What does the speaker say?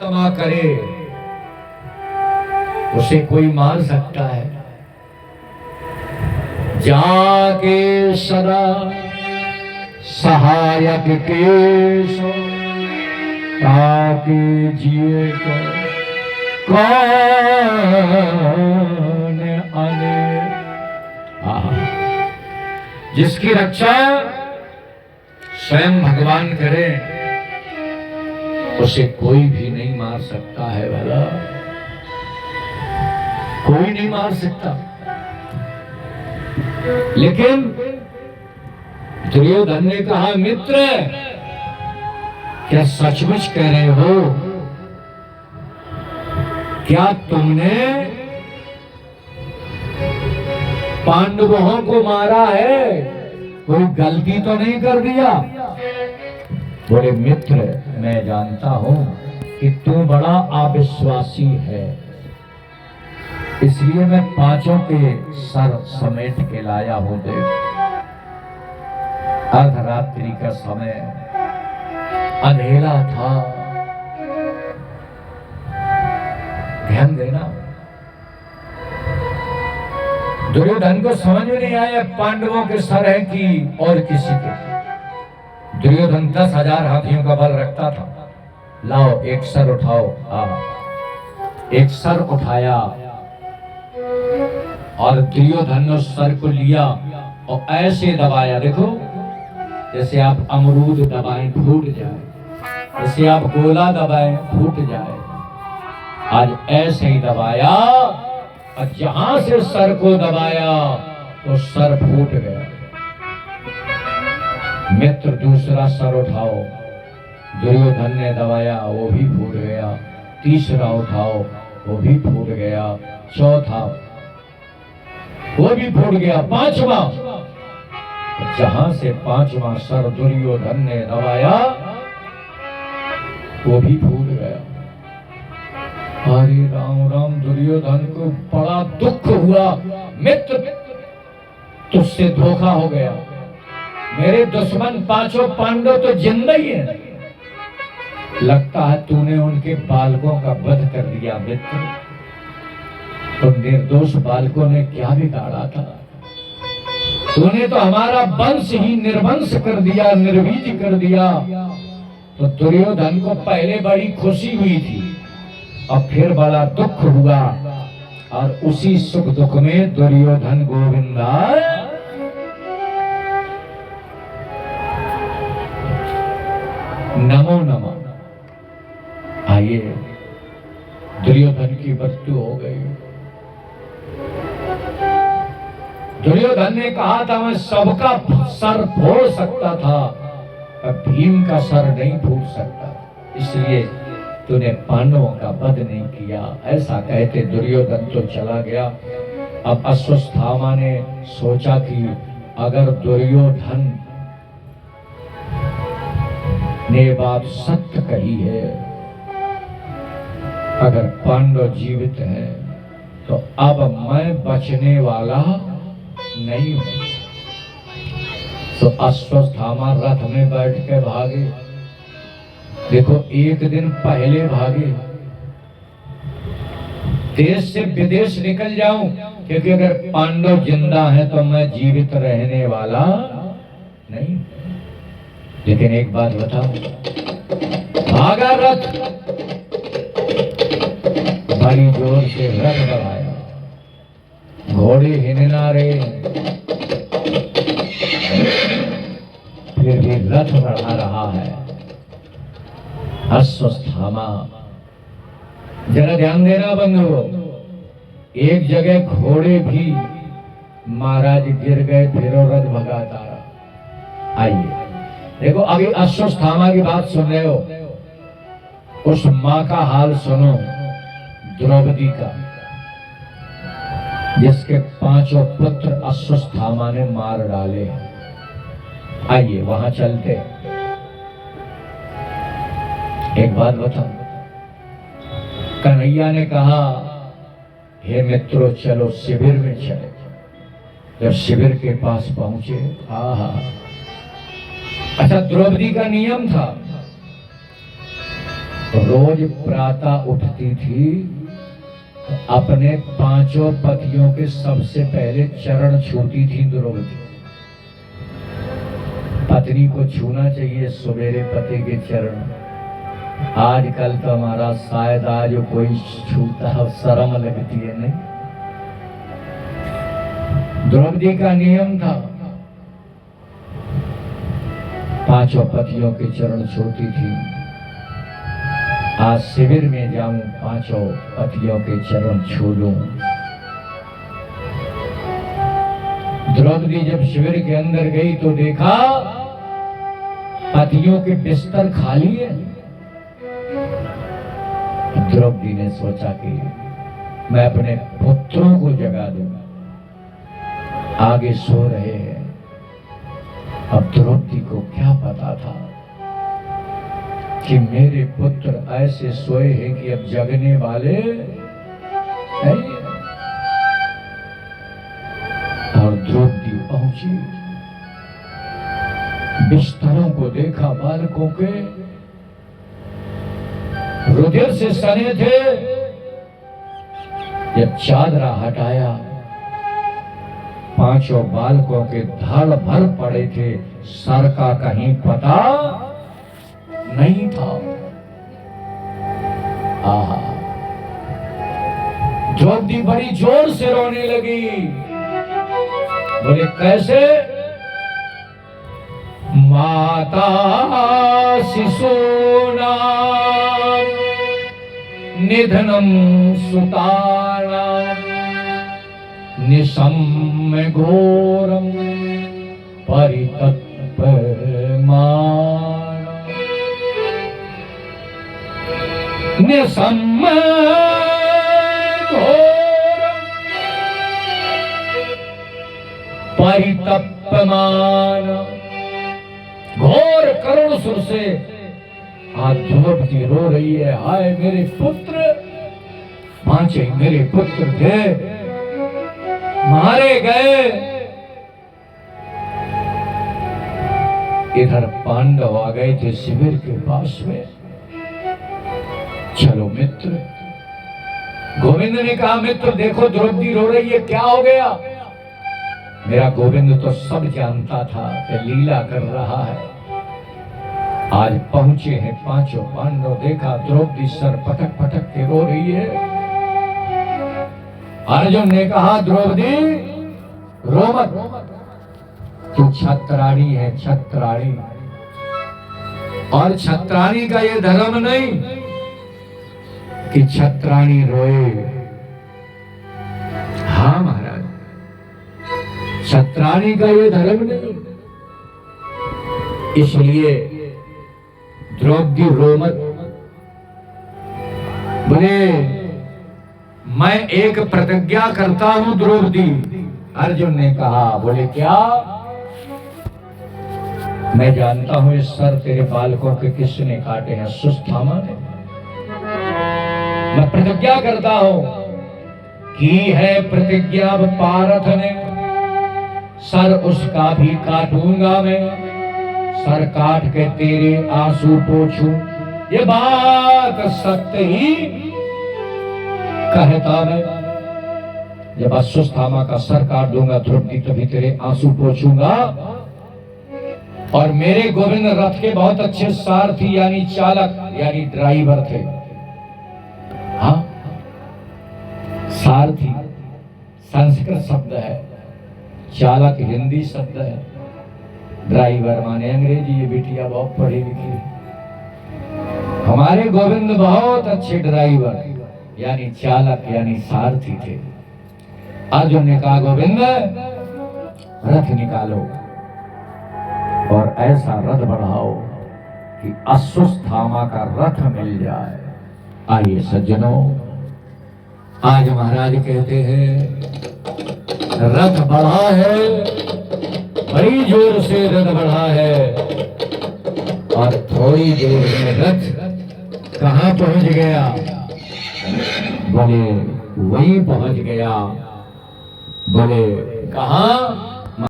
क्षमा करे उसे कोई मार सकता है। जाके सदा सहायक के सो ताकि जिए तो कौन आने। जिसकी रक्षा स्वयं भगवान करे उसे कोई भी नहीं मार सकता है। भला कोई नहीं मार सकता। लेकिन दुर्योधन ने कहा, मित्र क्या सचमुच कह रहे हो? क्या तुमने पांडवों को मारा है? कोई गलती तो नहीं कर दिया? बोले, मित्र मैं जानता हूं कि तू बड़ा अविश्वासी है, इसलिए मैं पांचों के सर समेट के लाया हूं। देख, अर्धरात्रि का समय, अंधेरा था। ध्यान देना, दुर्योधन को समझ में नहीं आया पांडवों के सर है कि और किसी के। दुर्योधन 10,000 हाथियों का बल रखता था। लाओ एक सर उठाओ। एक सर उठाया और दुर्योधन ने उस सर को लिया और ऐसे दबाया। देखो, जैसे आप अमरूद दबाएं फूट जाए, जैसे आप गोला दबाएं फूट जाए। आज ऐसे ही दबाया और जहां से सर को दबाया तो सर फूट गया। मित्र दूसरा सर उठाओ। दुर्योधन ने दबाया, वो भी फूट गया। तीसरा उठाओ, वो भी फूट गया। चौथा, वो भी फूट गया। पांचवा, जहां से पांचवा सर दुर्योधन ने दबाया वो भी फूट गया। हरे राम राम। दुर्योधन को बड़ा दुख हुआ। मित्र तुझसे धोखा हो गया। मेरे दुश्मन पांचों पांडव तो जिंदा ही है। लगता है तूने उनके बालकों का वध कर दिया। मित्र, तो निर्दोष बालकों ने क्या बिगाड़ा था? तूने तो हमारा वंश ही निर्वंश कर दिया, निर्वीज कर दिया। तो दुर्योधन को पहले बड़ी खुशी हुई थी और फिर बड़ा दुख हुआ। और उसी सुख दुख में दुर्योधन गोविंदा नमो नमः। आइए, दुर्योधन की मृत्यु हो गई। दुर्योधन ने कहा था मैं सबका सर फोड़ सकता था, भीम का सर नहीं फूट सकता, इसलिए तूने पांडवों का वध नहीं किया। ऐसा कहते दुर्योधन तो चला गया। अब अश्वत्थामा ने सोचा कि अगर दुर्योधन ने बात सत्य कही है, अगर पांडव जीवित हैं, तो अब मैं बचने वाला नहीं हूं। तो अश्वत्थामा रथ में बैठ के भागे। देखो, एक दिन पहले भागे। देश से विदेश निकल जाऊं, क्योंकि अगर पांडव जिंदा है तो मैं जीवित रहने वाला नहीं। लेकिन एक बात बताओ, भागा रथ, बड़ी जोर से रथ दबाया, घोड़े हिलना रहे, फिर भी रथ बढ़ा रहा है। अश्वत्थामा, जरा ध्यान देना बंधुओं, एक जगह घोड़े भी महाराज गिर गए, फिर रथ भगाता रहा। आइए देखो, अभी अश्वत्थामा की बात सुन रहे हो, उस मां का हाल सुनो, द्रौपदी का, जिसके पांचों पुत्र अश्वत्थामा ने मार डाले। आइए वहां चलते। एक बात बताओ, कन्हैया ने कहा, हे मित्रों चलो शिविर में चले। जब शिविर के पास पहुंचे, अच्छा, द्रौपदी का नियम था रोज प्रातः उठती थी तो अपने पांचों पतियों के सबसे पहले चरण छूती थी द्रौपदी। पत्नी को छूना चाहिए सवेरे पति के चरण। आजकल तो हमारा शायद आज कोई छूता है, शर्म लगती है। नहीं, द्रौपदी का नियम था, पांचों पतियों के चरण छूती थी। आज शिविर में जाऊं, पांचों पतियों के चरण छू लूं। द्रौपदी जब शिविर के अंदर गई तो देखा पतियों के बिस्तर खाली है। द्रौपदी ने सोचा कि मैं अपने पुत्रों को जगा दूं, आगे सो रहे हैं। अब द्रौपदी को क्या पता था कि मेरे पुत्र ऐसे सोए हैं कि अब जगने वाले नहीं। और द्रौपदी पहुंची, बिस्तरों को देखा, बालकों के रुधिर से सने थे। जब चादरा हटाया, पांचों बालकों के धड़ भर पड़े थे, सर का कहीं पता नहीं था। आहा, द्रौपदी बड़ी जोर से रोने लगी। बोले कैसे? माता शिशूना निधनम सुताना निशम्य घोरम परितप्यमाना। निशम्य घोरम परितप्यमाना। घोर करुण सुर से आज द्रौपदी रो रही है। हाय मेरे पुत्र, पांचे मेरे पुत्र थे, मारे गए। इधर पांडव आ गए थे शिविर के पास में। चलो मित्र, गोविंद ने कहा मित्र देखो द्रौपदी रो रही है, क्या हो गया? मेरा गोविंद तो सब जानता था कि लीला कर रहा है। आज पहुंचे हैं पांचों पांडव, देखा द्रौपदी सर पटक पटक के रो रही है। अर्जुन ने कहा द्रौपदी रो मत, तू छत्राणी है, छत्राणी। और छत्राणी का ये धर्म नहीं कि छत्राणी रोए। हाँ महाराज, छत्राणी का ये धर्म नहीं। इसलिए द्रौपदी रो मत। बोले मैं एक प्रतिज्ञा करता हूं द्रौपदी। अर्जुन ने कहा, बोले क्या? मैं जानता हूं इस सर तेरे बालकों के किसने काटे हैं, सुस्थामा ने। मैं प्रतिज्ञा करता हूं, की है प्रतिज्ञा पारथ ने, सर उसका भी काटूंगा मैं। सर काट के तेरे आंसू पोंछूं, ये बात सत्य ही कहता मैं। जब अश्वत्थामा का सर काट दूंगा द्रौपदी, तभी तेरे आंसू पोंछूंगा। और मेरे गोविंद रथ के बहुत अच्छे सारथी यानी चालक यानी ड्राइवर थे। हाँ, सारथी संस्कृत शब्द है, चालक हिंदी शब्द है, ड्राइवर माने अंग्रेजी। ये बिटिया बहुत पढ़ी लिखी है। हमारे गोविंद बहुत अच्छे ड्राइवर यानी चालक यानी सारथी थे। अर्जुन ने कहा गोविंद रथ निकालो और ऐसा रथ बढ़ाओ कि अश्वत्थामा का रथ मिल जाए। आइए सज्जनों, आज महाराज कहते हैं रथ बढ़ा है, बड़ी जोर से रथ बढ़ा है। और थोड़ी देर में रथ कहां पहुंच गया? बोले वहीं पहुंच गया। बोले कहां?